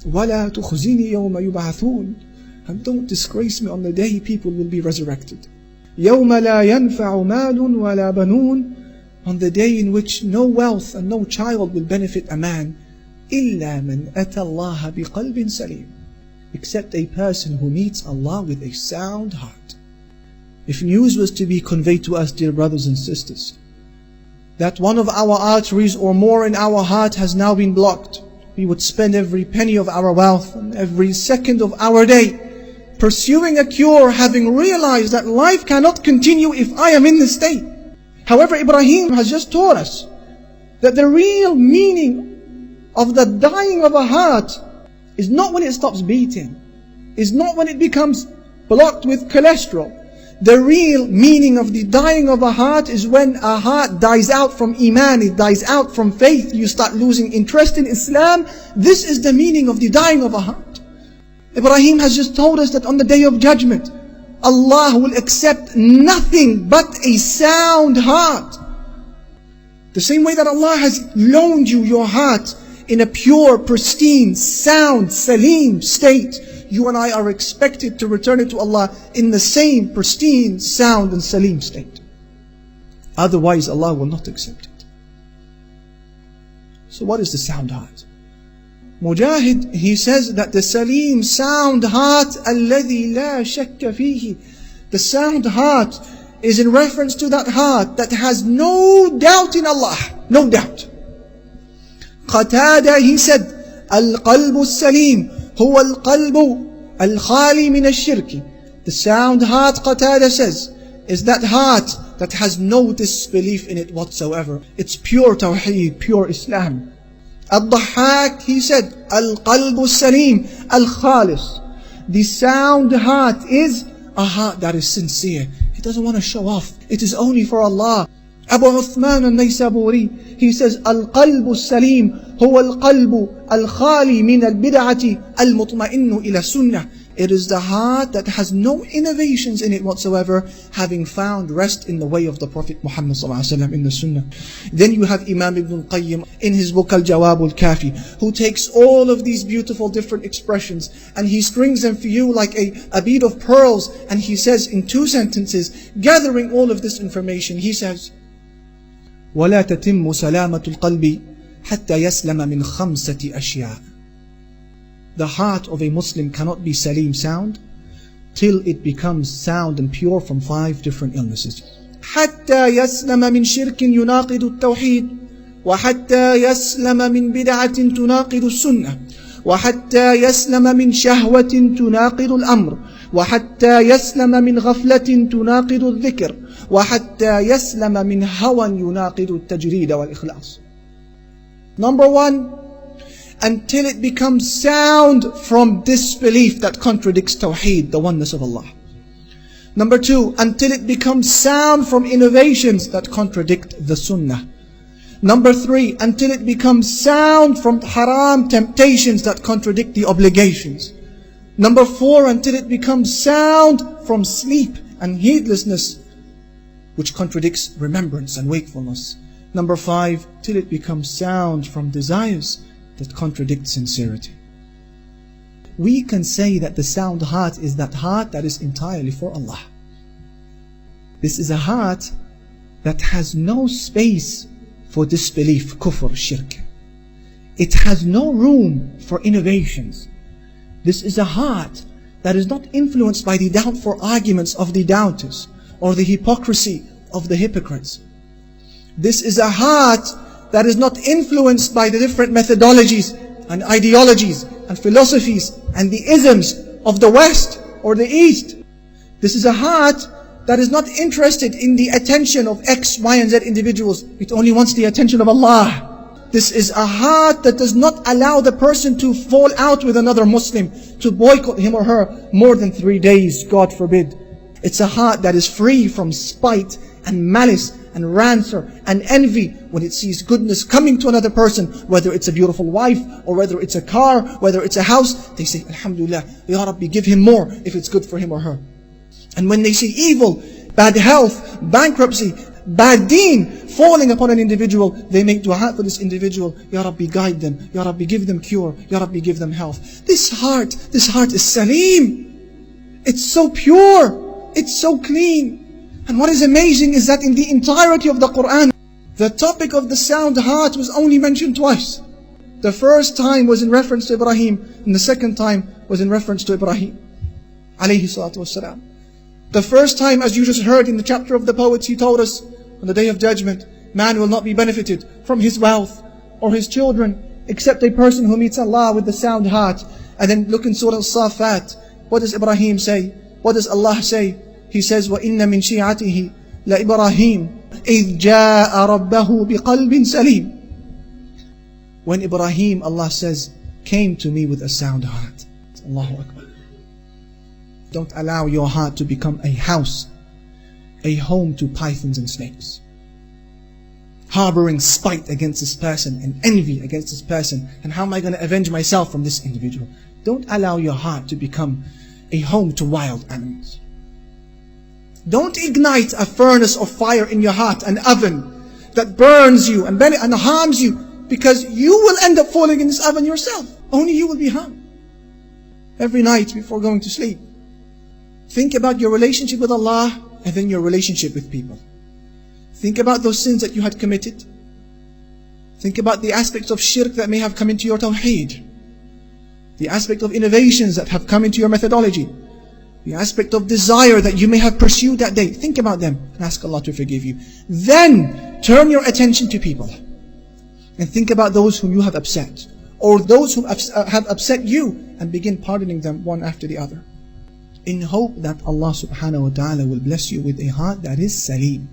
وَلَا تُخْزِنِي يَوْمَ يُبْعَثُونَ. And don't disgrace me on the day people will be resurrected. يَوْمَ لَا يَنْفَعُ مَالٌ وَلَا بَنُونَ. On the day in which no wealth and no child will benefit a man, إِلَّا مَنْ أَتَى اللَّهَ بِقَلْبٍ سَلِيمٍ. Except a person who meets Allah with a sound heart. If news was to be conveyed to us, dear brothers and sisters, that one of our arteries or more in our heart has now been blocked, we would spend every penny of our wealth and every second of our day pursuing a cure, having realized that life cannot continue if I am in this state. However, Ibrahim has just taught us that the real meaning of the dying of a heart is not when it stops beating, is not when it becomes blocked with cholesterol. The real meaning of the dying of a heart is when a heart dies out from Iman, it dies out from faith, you start losing interest in Islam. This is the meaning of the dying of a heart. Ibrahim has just told us that on the Day of Judgment, Allah will accept nothing but a sound heart. The same way that Allah has loaned you your heart in a pure, pristine, sound, salim state, you and I are expected to return it to Allah in the same pristine, sound and salim state. Otherwise Allah will not accept it. So what is the sound heart? Mujahid, he says that the salim, sound heart, الَّذِي لَا شَكَّ فِيهِ. The sound heart is in reference to that heart that has no doubt in Allah. No doubt. Qatada, he said, القلب السليم هو القلب الخالي من الشرك. The sound heart, Qatada says, is that heart that has no disbelief in it whatsoever. It's pure Tawheed, pure Islam. Al-Dhahhak, he said, القلب السليم الخالص. The sound heart is a heart that is sincere. It doesn't want to show off. It is only for Allah. Abu Uthman al-Naysaburi, he says, القلب السليم هو القلب الخالي من البدعة المطمئن إلى السنة. It is the heart that has no innovations in it whatsoever, having found rest in the way of the Prophet Muhammad ﷺ in the Sunnah. Then you have Imam Ibn al-Qayyim in his book Al-Jawab al-Kafi, who takes all of these beautiful different expressions and he strings them for you like a bead of pearls, and he says in 2 sentences, gathering all of this information, he says, وَلَا تَتِمُّ سَلَامَةُ الْقَلْبِ حَتَّى يَسْلَمَ مِنْ خَمْسَةِ أَشْيَاءٍ. The heart of a Muslim cannot be salim, sound, till it becomes sound and pure from 5 different illnesses. حتى يسلم من شرك يناقض التوحيد، وحتى يسلم من بدعة تناقض السنة، وحتى يسلم من شهوة تناقض الأمر، وحتى يسلم من غفلة تناقض الذكر، وحتى يسلم من هوى يناقض التجريد والإخلاص. Number 1, until it becomes sound from disbelief that contradicts Tawheed, the oneness of Allah. Number 2, until it becomes sound from innovations that contradict the Sunnah. Number 3, until it becomes sound from haram temptations that contradict the obligations. Number 4, until it becomes sound from sleep and heedlessness, which contradicts remembrance and wakefulness. Number 5, till it becomes sound from desires that contradict sincerity. We can say that the sound heart is that heart that is entirely for Allah. This is a heart that has no space for disbelief, kufr, shirk. It has no room for innovations. This is a heart that is not influenced by the doubtful arguments of the doubters or the hypocrisy of the hypocrites. This is a heart that is not influenced by the different methodologies and ideologies and philosophies and the isms of the West or the East. This is a heart that is not interested in the attention of X, Y, and Z individuals. It only wants the attention of Allah. This is a heart that does not allow the person to fall out with another Muslim, to boycott him or her more than 3 days, God forbid. It's a heart that is free from spite and malice and rancor and envy when it sees goodness coming to another person, whether it's a beautiful wife or whether it's a car, whether it's a house. They say, Alhamdulillah, Ya Rabbi, give him more if it's good for him or her. And when they see evil, bad health, bankruptcy, bad deen falling upon an individual, they make dua for this individual. Ya Rabbi, guide them. Ya Rabbi, give them cure. Ya Rabbi, give them health. This heart is salim. It's so pure. It's so clean. And what is amazing is that in the entirety of the Quran, the topic of the sound heart was only mentioned twice. The first time was in reference to Ibrahim, and the second time was in reference to Ibrahim alayhi salatu wassalam. The first time, as you just heard in the chapter of the poets, he told us, on the day of judgment, man will not be benefited from his wealth or his children, except a person who meets Allah with the sound heart. And then look in Surah Al-Safat. What does Ibrahim say? What does Allah say? He says, وَإِنَّ مِن شِيعَتِهِ لَإِبْرَاهِيمَ إِذْ جَاءَ رَبَّهُ بِقَلْبٍ سَلِيمٍ. When Ibrahim, Allah says, came to me with a sound heart. Allahu Akbar. Don't allow your heart to become a house, a home to pythons and snakes, harboring spite against this person and envy against this person. And how am I going to avenge myself from this individual? Don't allow your heart to become a home to wild animals. Don't ignite a furnace of fire in your heart, an oven that burns you and harms you, because you will end up falling in this oven yourself. Only you will be harmed. Every night before going to sleep, think about your relationship with Allah and then your relationship with people. Think about those sins that you had committed. Think about the aspects of shirk that may have come into your tawheed. The aspect of innovations that have come into your methodology. The aspect of desire that you may have pursued that day. Think about them and ask Allah to forgive you. Then turn your attention to people. And think about those whom you have upset, or those who have upset you, and begin pardoning them one after the other, in hope that Allah subhanahu wa ta'ala will bless you with a heart that is salim.